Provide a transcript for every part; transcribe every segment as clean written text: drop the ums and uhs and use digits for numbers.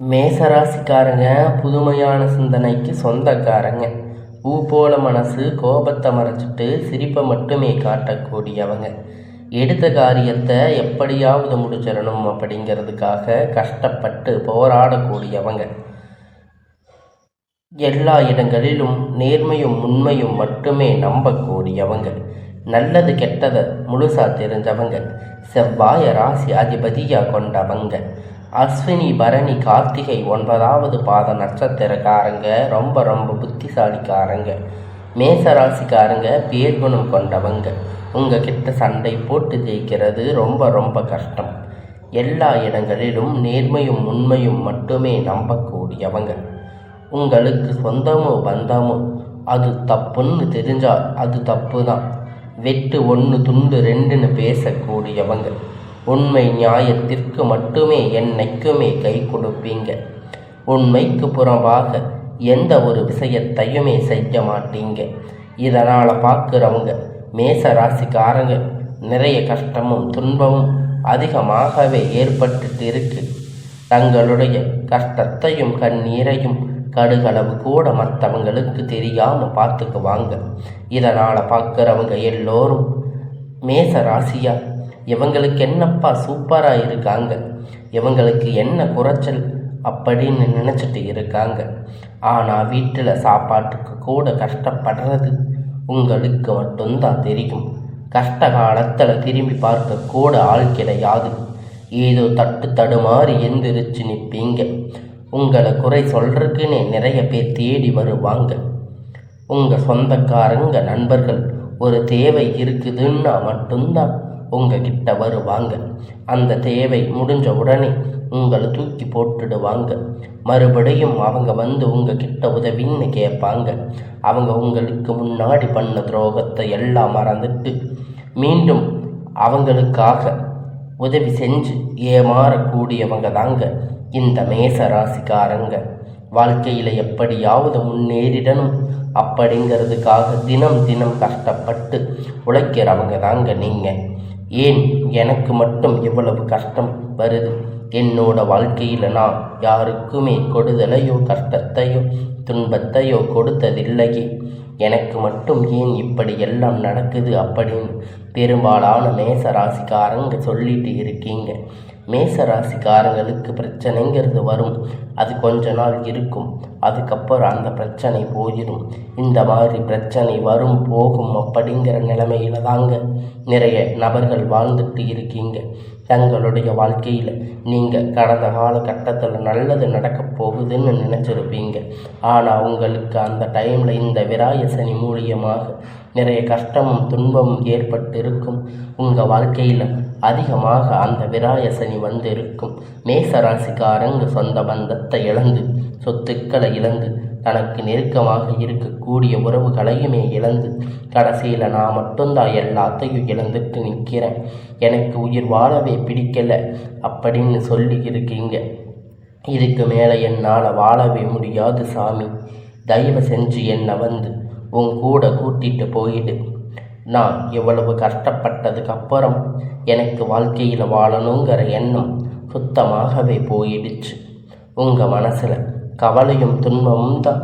மேசராசிக்காரங்க புதுமையான சிந்தனைக்கு சொந்தக்காரங்க. பூ போல மனசு, கோபத்தை மறைச்சிட்டு சிரிப்பை மட்டுமே காட்டக்கூடியவங்க. எடுத்த காரியத்தை எப்படியாவது முடிச்சிடணும் அப்படிங்கிறதுக்காக கஷ்டப்பட்டு போராடக்கூடியவங்க. எல்லா இடங்களிலும் நேர்மையும் உண்மையும் மட்டுமே நம்பக்கூடியவங்க. நல்லது கெட்டதை முழுசா தெரிஞ்சவங்க. செவ்வாய ராசி அதிபதியா கொண்டவங்க. அஸ்வினி, பரணி, கார்த்திகை 9வது பாத நட்சத்திரக்காரங்க ரொம்ப புத்திசாலிக்காரங்க. மேசராசிக்காரங்க பேர்குணம் கொண்டவங்க. உங்ககிட்ட சண்டை போட்டு ஜெயிக்கிறது ரொம்ப கஷ்டம். எல்லா இடங்களிலும் நேர்மையும் உண்மையும் மட்டுமே நம்பக்கூடியவங்க. உங்களுக்கு சொந்தமோ பந்தமோ அது தப்புன்னு தெரிஞ்சால் அது தப்பு தான். வெட்டு 1 துண்டு 2ன்னு பேசக்கூடியவங்க. உண்மை நியாயத்திற்கு மட்டுமே என்னைக்குமே கை கொடுப்பீங்க. உண்மைக்கு புறம்பாக எந்த ஒரு விஷயத்தையுமே செய்ய மாட்டீங்க. இதனால் பார்க்குறவங்க மேச ராசிக்காரங்க நிறைய கஷ்டமும் துன்பமும் அதிகமாகவே ஏற்பட்டுட்டு இருக்கு. தங்களுடைய கஷ்டத்தையும் கண்ணீரையும் கடுகளவு கூட மற்றவங்களுக்கு தெரியாமல் பார்த்துக்குவாங்க. இதனால் பார்க்குறவங்க எல்லோரும் மேச ராசியா இவங்களுக்கு என்னப்பா சூப்பராக இருக்காங்க, இவங்களுக்கு என்ன குறைச்சல் அப்படின்னு நினச்சிட்டு இருக்காங்க. ஆனால் வீட்டில் சாப்பாட்டுக்கு கூட கஷ்டப்படுறது உங்களுக்கு மட்டும்தான் தெரியும். கஷ்ட காலத்தில் திரும்பி பார்க்க கூட ஆள் கிடையாது. ஏதோ தடுமாறி எந்திரிச்சு நிற்பீங்க. உங்களை குறை சொல்றதுக்குன்னே நிறைய பேர் தேடி வருவாங்க. உங்கள் சொந்தக்காரங்க நண்பர்கள் ஒரு தேவை இருக்குதுன்னா மட்டும்தான் உங்ககிட்ட வருவாங்க. அந்த தேவை முடிஞ்ச உடனே உங்களை தூக்கி போட்டுடுவாங்க. மறுபடியும் அவங்க வந்து உங்ககிட்ட உதவின்னு கேட்பாங்க. அவங்க உங்களுக்கு முன்னாடி பண்ண துரோகத்தை எல்லாம் மறந்துட்டு மீண்டும் அவங்களுக்காக உதவி செஞ்சு ஏமாறக்கூடியவங்க தாங்க இந்த மேச ராசிக்காரங்க. வாழ்க்கையில் எப்படியாவது முன்னேறிடணும் அப்படிங்கிறதுக்காக தினம் கஷ்டப்பட்டு உழைக்கிறவங்க தாங்க நீங்கள். ஏன் எனக்கு மட்டும் இவ்வளவு கஷ்டம் வருது? என்னோட வாழ்க்கையில் நான் யாருக்குமே கொடுதலையோ கஷ்டத்தையோ துன்பத்தையோ கொடுத்ததில்லையே. எனக்கு மட்டும் ஏன் இப்படி எல்லாம் நடக்குது அப்படின்னு பெரும்பாலான மேச ராசிக்காரங்க சொல்லிட்டு இருக்கீங்க. மேச ராசிக்காரங்களுக்கு பிரச்சனைங்கிறது வரும். அது கொஞ்ச நாள் இருக்கும். அதுக்கப்புறம் அந்த பிரச்சனை போயிடும். இந்த மாதிரி பிரச்சனை வரும் போகும் அப்படிங்கிற நிலைமையில தாங்க நிறைய நபர்கள் வாழ்ந்துட்டு இருக்கீங்க. தங்களுடைய வாழ்க்கையில் நீங்கள் கடந்த காலகட்டத்தில் நல்லது நடக்க போகுதுன்னு நினச்சிருப்பீங்க. ஆனால் உங்களுக்கு அந்த டைமில் இந்த விராய சனி மூலியமாக நிறைய கஷ்டமும் துன்பமும் ஏற்பட்டு இருக்கும். உங்கள் வாழ்க்கையில் அதிகமாக அந்த விராய சனி வந்து இருக்கும். மேசராசிக்காரங்க சொந்த பந்தத்தை இழந்து, சொத்துக்களை இழந்து, தனக்கு நெருக்கமாக இருக்கக்கூடிய உறவுகளையுமே இழந்து, கடைசியில் நான் மட்டும்தான் எல்லாத்தையும் இழந்துட்டு நிற்கிறேன், எனக்கு உயிர் வாழவே பிடிக்கலை அப்படின்னு சொல்லி இருக்கீங்க. இதுக்கு மேலே என்னால் வாழவே முடியாது சாமி, தயவு செஞ்சு என்னை வந்து உன் கூட கூட்டிகிட்டு போயிடு. நான் இவ்வளவு கஷ்டப்பட்டதுக்கு அப்புறம் எனக்கு வாழ்க்கையில் வாழணுங்கிற எண்ணம் சுத்தமாகவே போயிடுச்சு. உங்கள் மனசில் கவலையும் துன்பமும் தான்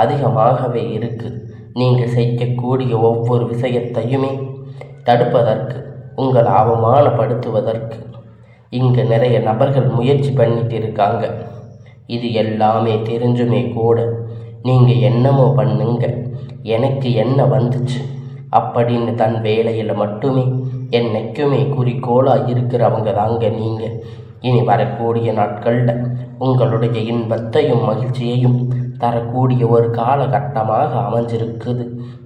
அதிகமாகவே இருக்குது. நீங்கள் செய்யக்கூடிய ஒவ்வொரு விஷயத்தையுமே தடுப்பதற்கு, உங்களை அவமானப்படுத்துவதற்கு இங்கே நிறைய நபர்கள் முயற்சி பண்ணிட்டு இருக்காங்க. இது எல்லாமே தெரிஞ்சுமே கூட நீங்கள் என்னமோ பண்ணுங்க, எனக்கு என்ன வந்துச்சு அப்படின்னு தன் வேலையில் மட்டுமே என்னைக்குமே குறிக்கோளாக இருக்கிறவங்க தாங்க நீங்கள். இனி வரக்கூடிய நாட்களில் உங்களுடைய இன்பத்தையும் மகிழ்ச்சியையும் தரக்கூடிய ஒரு காலகட்டமாக அமைஞ்சிருக்குது.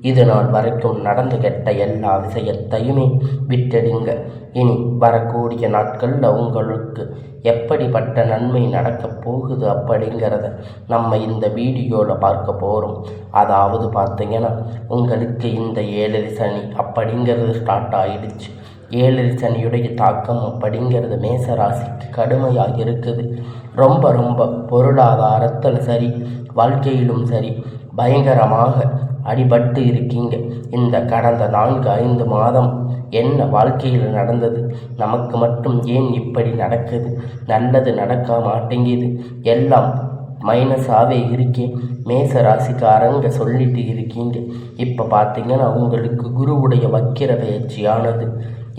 இது நாள் வரைக்கும் நடந்து கெட்ட எல்லா விஷயத்தையுமே விட்டுடுங்க. இனி வரக்கூடிய நாட்களில் உங்களுக்கு எப்படிப்பட்ட நன்மை நடக்கப் போகுது அப்படிங்கிறத நம்ம இந்த வீடியோவில் பார்க்க போகிறோம். அதாவது பார்த்தீங்கன்னா, உங்களுக்கு இந்த 7 சனி அப்படிங்கிறது ஸ்டார்ட் ஆகிடுச்சு. 7 சனியுடைய தாக்கம் அப்படிங்கிறது மேசராசிக்கு கடுமையாக இருக்குது. ரொம்ப பொருளாதாரத்தில் சரி, வாழ்க்கையிலும் சரி பயங்கரமாக அடிபட்டு இருக்கீங்க. இந்த கடந்த 4-5 மாதம் என்ன வாழ்க்கையில் நடந்தது? நமக்கு மட்டும் ஏன் இப்படி நடக்குது? நல்லது நடக்க மாட்டேங்குது, எல்லாம் மைனஸாகவே இருக்கேன். மேச ராசிக்காரங்க சொல்லிட்டு இருக்கீங்க. இப்போ பார்த்தீங்கன்னா உங்களுக்கு குருவுடைய வக்கிர பயிற்சியானது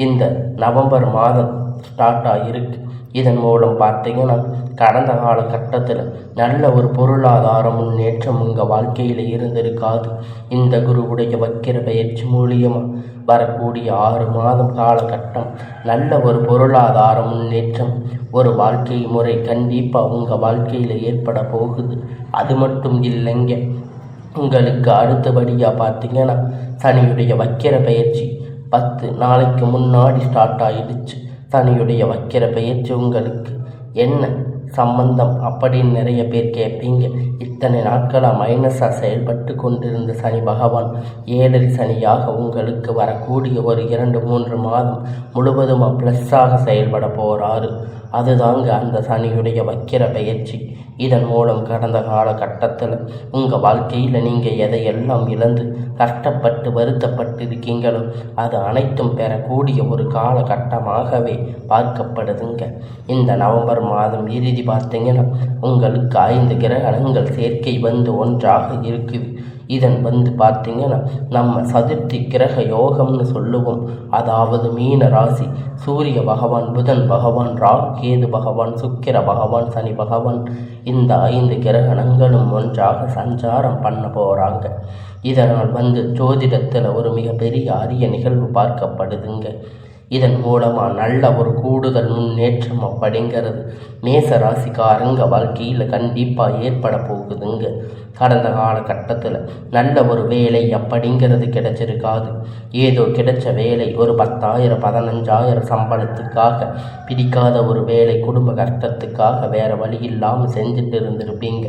இந்த நவம்பர் மாதம் ஸ்டார்ட் ஆகிருக்கு. இதன் மூலம் பார்த்தீங்கன்னா கடந்த காலகட்டத்தில் நல்ல ஒரு பொருளாதார முன்னேற்றம் உங்கள் வாழ்க்கையில் இருந்திருக்காது. இந்த குருவுடைய வக்கிர பயிற்சி மூலியமாக வரக்கூடிய 6 மாதம் காலகட்டம் நல்ல ஒரு பொருளாதார முன்னேற்றம், ஒரு வாழ்க்கை முறை கண்டிப்பாக உங்கள் வாழ்க்கையில் ஏற்பட போகுது. அது மட்டும் இல்லைங்க, உங்களுக்கு அடுத்தபடியாக பார்த்தீங்கன்னா சனியுடைய வக்கிர பயிற்சி 10 நாளைக்கு முன்னாடி ஸ்டார்ட் ஆகிடுச்சு. சனியுடைய வக்கிர பயிற்சி உங்களுக்கு என்ன சம்பந்தம் அப்படின்னு நிறைய பேர் கேட்பீங்க. இத்தனை நாட்களாக மைனஸாக செயல்பட்டு கொண்டிருந்த சனி பகவான் 7 சனியாக உங்களுக்கு வரக்கூடிய ஒரு 2-3 மாதம் முழுவதுமாக ப்ளஸ்ஸாக செயல்பட போகிறாரு. அதுதாங்க அந்த சனியுடைய வக்கிர பயிற்சி. இதன் மூலம் கடந்த காலகட்டத்தில் உங்கள் வாழ்க்கையில் நீங்கள் எதையெல்லாம் இழந்து கஷ்டப்பட்டு வருத்தப்பட்டு இருக்கீங்களோ அது அனைத்தும் பெறக்கூடிய ஒரு காலகட்டமாகவே பார்க்கப்படுதுங்க. இந்த நவம்பர் மாதம் இறுதி பார்த்தீங்கன்னா உங்களுக்கு 5 கிரகணங்கள் சேர்க்கை வந்து ஒன்றாக இருக்குது. இதன் பார்த்தீங்கன்னா நம்ம சதுர்த்தி கிரக யோகம்னு சொல்லுவோம். அதாவது மீன ராசி சூரிய பகவான், புதன் பகவான், ராகு கேது பகவான், சுக்கிர பகவான், சனி பகவான், இந்த 5 கிரகணங்களும் ஒன்றாக சஞ்சாரம் பண்ண போகிறாங்க. இதனால் ஜோதிடத்தில் ஒரு மிகப்பெரிய அரிய நிகழ்வு பார்க்கப்படுதுங்க. இதன் மூலமாக நல்ல ஒரு கூடுதல் முன்னேற்றம் அப்படிங்கிறது மேச ராசிக்காரங்க வாழ்க்கையில் கண்டிப்பாக ஏற்பட போகுதுங்க. கடந்த காலகட்டத்தில் நல்ல ஒரு வேலை அப்படிங்கிறது கிடைச்சிருக்காது. ஏதோ கிடைச்ச வேலை ஒரு 10,000 15,000 சம்பளத்துக்காக பிடிக்காத ஒரு வேலை, குடும்ப கஷ்டத்துக்காக வேறு வழி இல்லாமல் செஞ்சுட்டு இருந்திருப்பீங்க.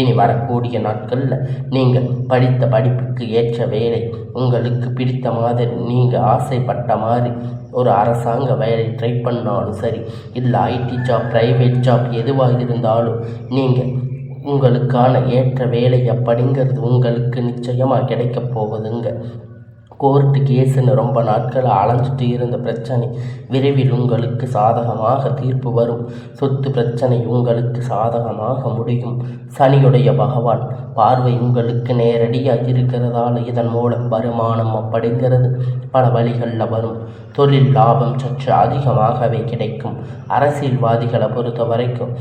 இனி வரக்கூடிய நாட்களில் நீங்கள் படித்த படிப்புக்கு ஏற்ற வேலை, உங்களுக்கு பிடித்த மாதிரி நீங்கள் ஆசைப்பட்ட மாதிரி ஒரு அரசாங்க வேலை ட்ரை பண்ணாலும் சரி, இல்லை ஐடி ஜாப், ப்ரைவேட் ஜாப் எதுவாக இருந்தாலும் நீங்கள் உங்களுக்கான ஏற்ற வேலை அப்படிங்கிறது உங்களுக்கு நிச்சயமாக கிடைக்க போகுதுங்க. கோர்ட்டு கேஸுன்னு ரொம்ப நாட்கள் அலைஞ்சிட்டு இருந்த பிரச்சனை விரைவில் உங்களுக்கு சாதகமாக தீர்ப்பு வரும். சொத்து பிரச்சனை உங்களுக்கு சாதகமாக முடியும். சனியுடைய பகவான் பார்வை உங்களுக்கு நேரடியாக இருக்கிறதால இதன் மூலம் வருமானம் அப்படிங்கிறது பல வழிகளில் வரும். தொழில் லாபம் சற்று அதிகமாகவே கிடைக்கும். அரசியல்வாதிகளை பொறுத்த வரைக்கும்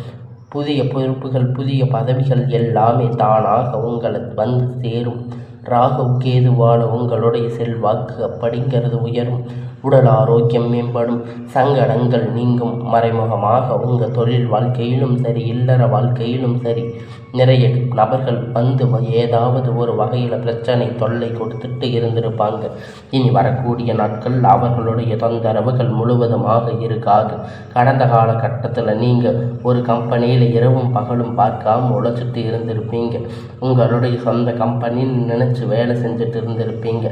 புதிய பொறுப்புகள், புதிய பதவிகள் எல்லாமே தானாக உங்களை வந்து சேரும். ராகு கேதுவால் உங்களுடைய செல்வாக்கு அப்படிங்கிறது உயரும். உடல் ஆரோக்கியம் மேம்படும். சங்கடங்கள் நீங்கும். மறைமுகமாக உங்கள் தொழில் வாழ்க்கையிலும் சரி, இல்லற வாழ்க்கையிலும் சரி, நிறைய நபர்கள் ஏதாவது ஒரு வகையில் பிரச்சனை தொல்லை கொடுத்துட்டு இருந்திருப்பாங்க. இனி வரக்கூடிய நாட்கள் அவர்களுடைய தொந்தரவுகள் முழுவதுமாக இருக்காது. கடந்த காலகட்டத்தில் நீங்கள் ஒரு கம்பெனியில் இரவும் பகலும் பார்க்காம உழைச்சிட்டு இருந்திருப்பீங்க. உங்களுடைய சொந்த கம்பெனின்னு நினைச்சு வேலை செஞ்சுட்டு இருந்திருப்பீங்க.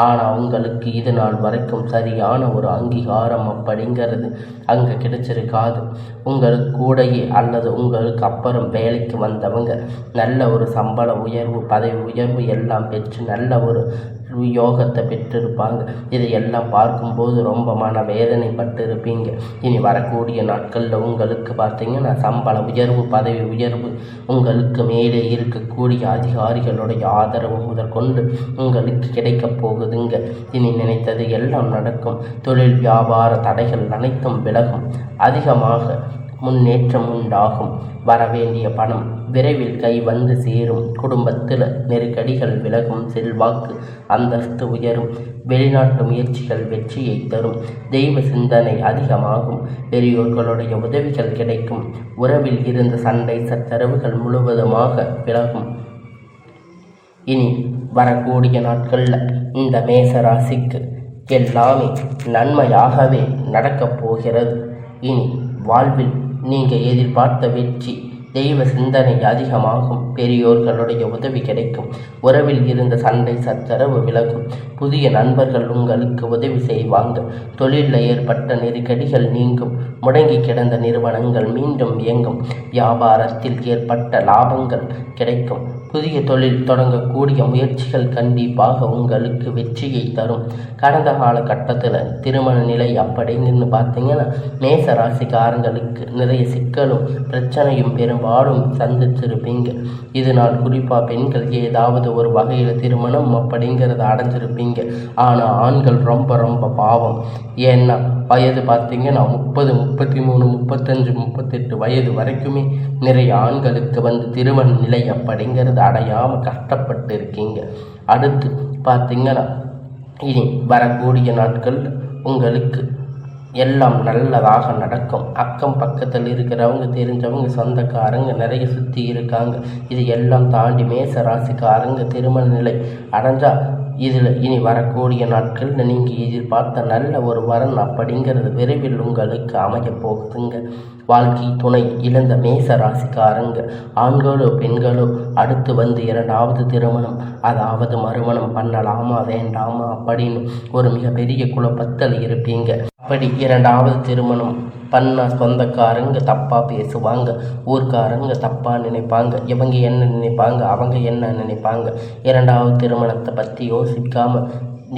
ஆனால் உங்களுக்கு இது நாள் வரைக்கும் சரியான ஒரு அங்கீகாரம் அப்படிங்கிறது அங்கே கிடைச்சிருக்காது. உங்களுக்கு கூடையே அல்லது உங்களுக்கு அப்புறம் வேலைக்கு வந்தவங்க நல்ல ஒரு சம்பள உயர்வு, பதவி உயர்வு எல்லாம் பெற்று நல்ல ஒரு யோகத்தை பெற்றிருப்பாங்க. இதையெல்லாம் பார்க்கும்போது ரொம்ப மனவேதனைப்பட்டு இருப்பீங்க. இனி வரக்கூடிய நாட்களில் உங்களுக்கு பார்த்தீங்கன்னா சம்பள உயர்வு, பதவி உயர்வு, உங்களுக்கு மேலே இருக்கக்கூடிய அதிகாரிகளுடைய ஆதரவு முதற்கொண்டு உங்களுக்கு கிடைக்கப் போகுதுங்க. இனி நினைத்தது எல்லாம் நடக்கும். தொழில் வியாபார தடைகள் அனைத்தும் விலகும். அதிகமாக முன்னேற்றம் உண்டாகும். வரவேண்டிய பணம் விரைவில் கை வந்து சேரும். குடும்பத்தில் நெருக்கடிகள் விலகும். செல்வாக்கு அந்தஸ்து உயரும். வெளிநாட்டு முயற்சிகள் வெற்றியை தரும். தெய்வ சிந்தனை அதிகமாகும். பெரியோர்களுடைய உதவிகள் கிடைக்கும். உறவில் இருந்த சண்டை சச்சரவுகள் முழுவதுமாக விலகும். இனி வரக்கூடிய நாட்களில் இந்த மேச ராசிக்கு எல்லாமே நன்மையாகவே நடக்கப் போகிறது. இனி வாழ்வில் நீங்கள் எதிர்பார்த்த வெற்றி தெய்வ சிந்தனை அதிகமாகும். பெரியோர்களுடைய உதவி கிடைக்கும். உறவில் இருந்த சண்டை சச்சரவு விலகும். புதிய நண்பர்கள் உங்களுக்கு உதவி செய்வாங்க. தொழிலில் ஏற்பட்ட நெருக்கடிகள் நீங்கும். முடங்கி கிடந்த நிறுவனங்கள் மீண்டும் இயங்கும். வியாபாரத்தில் ஏற்பட்ட லாபங்கள் கிடைக்கும். புதிய தொழில் தொடங்கக்கூடிய முயற்சிகள் கண்டிப்பாக உங்களுக்கு வெற்றியை தரும். கடந்த கால கட்டத்தில் திருமண நிலை அப்படின்னு பார்த்தீங்கன்னா மேச ராசிக்காரங்களுக்கு நிறைய சிக்கலும் பிரச்சனையும் பெரும்பாலும் சந்திச்சிருப்பீங்க. இதனால் குறிப்பாக பெண்கள் ஏதாவது ஒரு வகையில் திருமணம் அப்படிங்கிறத அடைஞ்சிருப்பீங்க. ஆனால் ஆண்கள் ரொம்ப ரொம்ப பாவம். ஏன்னா வயது பார்த்தீங்கன்னா 30, 33, 35, 38 வயது வரைக்குமே நிறைய ஆண்களுக்கு திருமண நிலை அப்படிங்கிறது அடையாமல் கஷ்டப்பட்டு இருக்கீங்க. அடுத்து பார்த்தீங்கன்னா இனி வரக்கூடிய நாட்கள் உங்களுக்கு எல்லாம் நல்லதாக நடக்கும். அக்கம் பக்கத்தில் இருக்கிறவங்க தெரிஞ்சவங்க சொந்தக்காரங்க நிறைய சுற்றி இருக்காங்க. இது எல்லாம் தாண்டி மேச ராசிக்காரங்க திருமண நிலை அடைஞ்சால் இதில் இனி வரக்கூடிய நாட்களில் நீங்கள் எதிர்பார்த்த நல்ல ஒரு வரன் அப்படிங்கிறது விரைவில் உங்களுக்கு அமைய போகுதுங்க. வாழ்க்கை துணை இழந்த மேச ராசிக்காரங்க ஆண்களோ பெண்களோ அடுத்து இரண்டாவது திருமணம் அதாவது மறுமணம் பண்ணலாமா வேண்டாமா அப்படின்னு ஒரு மிகப்பெரிய குழப்பத்தில் இருப்பீங்க. அப்படி இரண்டாவது திருமணம் பண்ண சொந்தக்காரங்க தப்பாக பேசுவாங்க. ஊர்க்காரங்க தப்பாக நினைப்பாங்க. இவங்க என்ன நினைப்பாங்க, அவங்க என்ன நினைப்பாங்க. இரண்டாவது திருமணத்தை பற்றி யோசிக்காமல்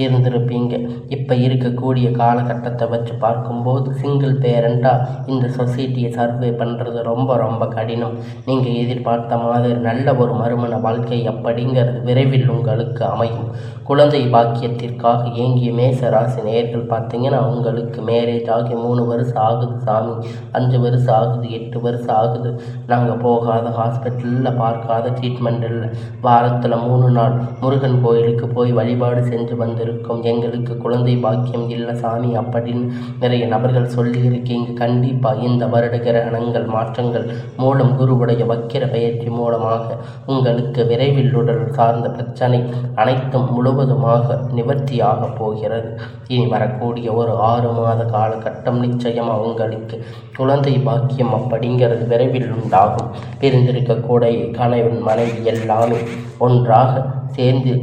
இருந்திருப்பீங்க. இப்போ இருக்கக்கூடிய காலகட்டத்தை வச்சு பார்க்கும்போது சிங்கிள் பேரண்டாக இந்த சொசைட்டியை சர்வே பண்ணுறது ரொம்ப ரொம்ப கடினம். நீங்கள் எதிர்பார்த்த மாதிரி நல்ல ஒரு மறுமண வாழ்க்கை அப்படிங்கிறது விரைவில் உங்களுக்கு அமையும். குழந்தை பாக்கியத்திற்காக ஏங்கிய மேச ராசி நேயர்கள் பார்த்தீங்கன்னா உங்களுக்கு மேரேஜ் ஆகி 3 வருஷம் ஆகுது சாமி, 5 வருஷம் ஆகுது, 8 வருஷம் ஆகுது, நாங்கள் போகாத ஹாஸ்பிட்டலில் பார்க்காத ட்ரீட்மெண்ட் இல்லை, வாரத்தில் 3 நாள் முருகன் கோயிலுக்கு போய் வழிபாடு செஞ்சு வந்திருக்கோம், எங்களுக்கு குழந்தை பாக்கியம் இல்லை சாமி அப்படின்னு நிறைய நபர்கள் சொல்லியிருக்கீங்க. கண்டிப்பாக இந்த வருட கிரகணங்கள் மாற்றங்கள் மூலம் குருவுடைய வக்கிர பயிற்சி மூலமாக உங்களுக்கு விரைவில் உடல் சார்ந்த பிரச்சனை அனைத்தும் முழுவதுமாக நிவர்த்தியாக போகிறது. இனி வரக்கூடிய ஒரு 6 மாத காலகட்டம் நிச்சயமாக உங்களுக்கு குழந்தை பாக்கியம் அப்படிங்கிறது விரைவில் உண்டாகும். பிரிந்திருக்கக்கூடிய கணவன் மனைவி எல்லாமே ஒன்றாக சேர்ந்து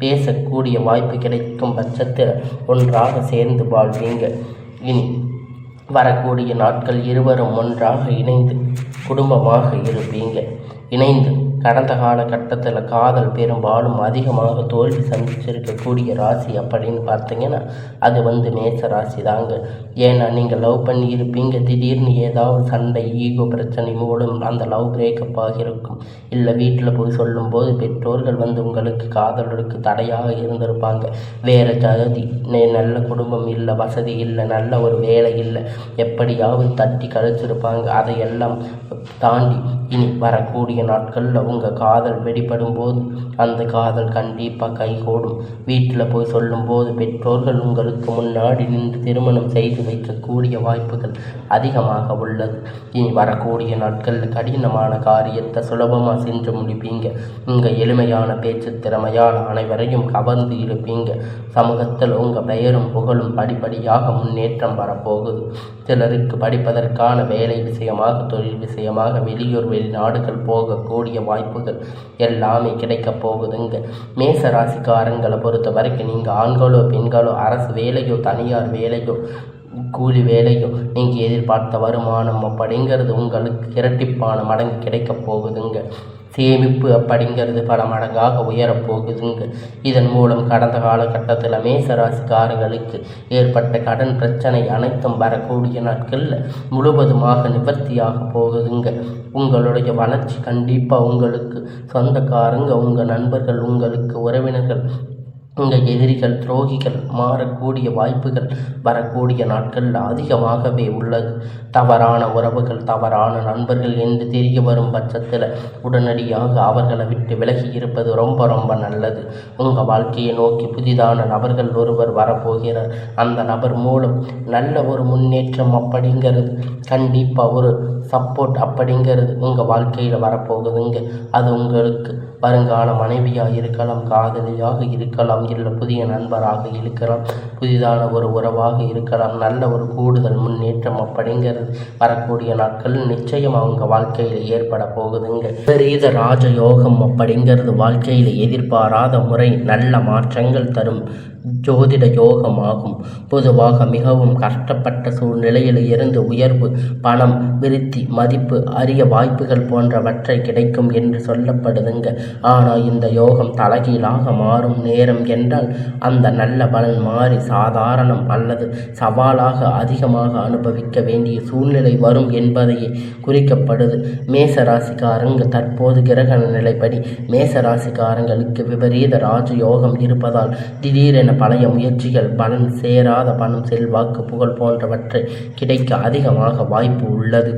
பேசக்கூடிய வாய்ப்பு கிடைக்கும் பட்சத்தில் ஒன்றாக சேர்ந்து வாழ்வீங்க. இனி வரக்கூடிய நாட்கள் இருவரும் ஒன்றாக இணைந்து குடும்பமாக இருப்பீங்க. இணைந்து கடந்த காலகட்டத்தில் காதல் பெரும்பாலும் அதிகமாக தோல்வி சந்திச்சிருக்கக்கூடிய ராசி அப்படின்னு பார்த்தீங்கன்னா அது மேச ராசி தாங்க. ஏன்னா நீங்கள் லவ் பண்ணி இருப்பீங்க, திடீர்னு ஏதாவது சண்டை ஈகோ பிரச்சனை மூலம் அந்த லவ் பிரேக்கப் ஆகியிருக்கும். இல்லை வீட்டில் போய் சொல்லும்போது பெற்றோர்கள் உங்களுக்கு காதலுக்கு தடையாக இருந்திருப்பாங்க. வேறு ஜாதி, நல்ல குடும்பம் இல்லை, வசதி இல்லை, நல்ல ஒரு வேலை இல்லை, எப்படியாவது தட்டி கழிச்சிருப்பாங்க. அதையெல்லாம் தாண்டி இனி வரக்கூடிய நாட்களில் உங்கள் காதல் வெளிப்படும் போது அந்த காதல் கண்டிப்பாக கைகூடும். வீட்டில் போய் சொல்லும்போது பெற்றோர்கள் உங்களுக்கு முன்னாடி நின்று திருமணம் செய்து வைக்கக்கூடிய வாய்ப்புகள் அதிகமாக உள்ளது. இனி வரக்கூடிய நாட்களில் கடினமான காரியத்தை சுலபமாக செஞ்சு முடிப்பீங்க. உங்கள் எளிமையான பேச்சு திறமையால் அனைவரையும் கவர்ந்து இருப்பீங்க. சமூகத்தில் உங்கள் பெயரும் புகழும் படிப்படியாக முன்னேற்றம் வரப்போகுது. சிலருக்கு படிப்பதற்கான வேலை விஷயமாக, தொழில் விஷயமாக வெளியூர் வெளிநாடுகள் போகக்கூடிய வாய்ப்புகள் எல்லாமே கிடைக்கப் போகுதுங்க. மேச ராசிக்காரங்களை பொறுத்த வரைக்கும் நீங்கள் ஆண்களோ பெண்களோ அரசு வேலையோ தனியார் வேலையோ கூலி வேலையோ நீங்கள் எதிர்பார்த்த வருமானம் அப்படிங்கிறது உங்களுக்கு இரட்டிப்பான மடங்கு கிடைக்கப் போகுதுங்க. சேமிப்பு அப்படிங்கிறது பல மடங்காக உயரப்போகுதுங்க. இதன் மூலம் கடந்த காலகட்டத்தில் மேசராசிக்காரர்களுக்கு ஏற்பட்ட கடன் பிரச்சனை அனைத்தும் வரக்கூடிய நாட்களில் முழுவதுமாக நிவர்த்தியாக போகுதுங்க. உங்களுடைய வளர்ச்சி கண்டிப்பாக உங்களுக்கு சொந்தக்காரங்க, உங்கள் நண்பர்கள், உங்களுக்கு உறவினர்கள், உங்கள் எதிரிகள், துரோகிகள் மாறக்கூடிய வாய்ப்புகள் வரக்கூடிய நாட்களில் அதிகமாகவே உள்ளது. தவறான உறவுகள், தவறான நண்பர்கள் என்று தெரிய வரும் பட்சத்தில் உடனடியாக அவர்களை விட்டு விலகி இருப்பது ரொம்ப ரொம்ப நல்லது. உங்கள் வாழ்க்கையை நோக்கி புதிதான நபர்கள் ஒருவர் வரப்போகிறார். அந்த நபர் மூலம் நல்ல ஒரு முன்னேற்றம் அப்படிங்கிறது கண்டிப்பாக ஒரு சப்போர்ட் அப்படிங்கிறது உங்கள் வாழ்க்கையில் வரப்போகுதுங்க. அது உங்களுக்கு வருங்கால மனைவியாக இருக்கலாம், காதலியாக இருக்கலாம், இல்லை புதிய நண்பராக இருக்கலாம், புதிதான ஒரு உறவாக இருக்கலாம். நல்ல ஒரு கூடுதல் முன்னேற்றம் அப்படிங்கிறது வரக்கூடிய நாட்கள் நிச்சயம் அவங்க வாழ்க்கையில் ஏற்பட போகுதுங்க. விபரீத ராஜயோகம் அப்படிங்கிறது வாழ்க்கையில் எதிர்பாராத முறை நல்ல மாற்றங்கள் தரும் ஜோதிட யோகமாகும். பொதுவாக மிகவும் கஷ்டப்பட்ட சூழ்நிலையில் இருந்து உயர்வு, பணம், விருத்தி, மதிப்பு, அரிய வாய்ப்புகள் போன்றவற்றை கிடைக்கும் என்று சொல்லப்படுதுங்க. ஆனால் இந்த யோகம் தலைகீழாக மாறும் நேரம் என்றால் அந்த நல்ல பலன் மாறி சாதாரணம் அல்லது சவாலாக அதிகமாக அனுபவிக்க வேண்டிய சூழ்நிலை வரும் என்பதையே குறிக்கப்படுது. மேசராசிக்காரங்க தற்போது கிரக நிலைப்படி மேசராசிக்காரங்களுக்கு விபரீத ராஜயோகம் இருப்பதால் திடீரென பழைய முயற்சிகள் பலன் சேராத பணம், செல்வாக்கு, புகழ் போன்றவற்றை கிடைக்க அதிகமாக வாய்ப்பு உள்ளது.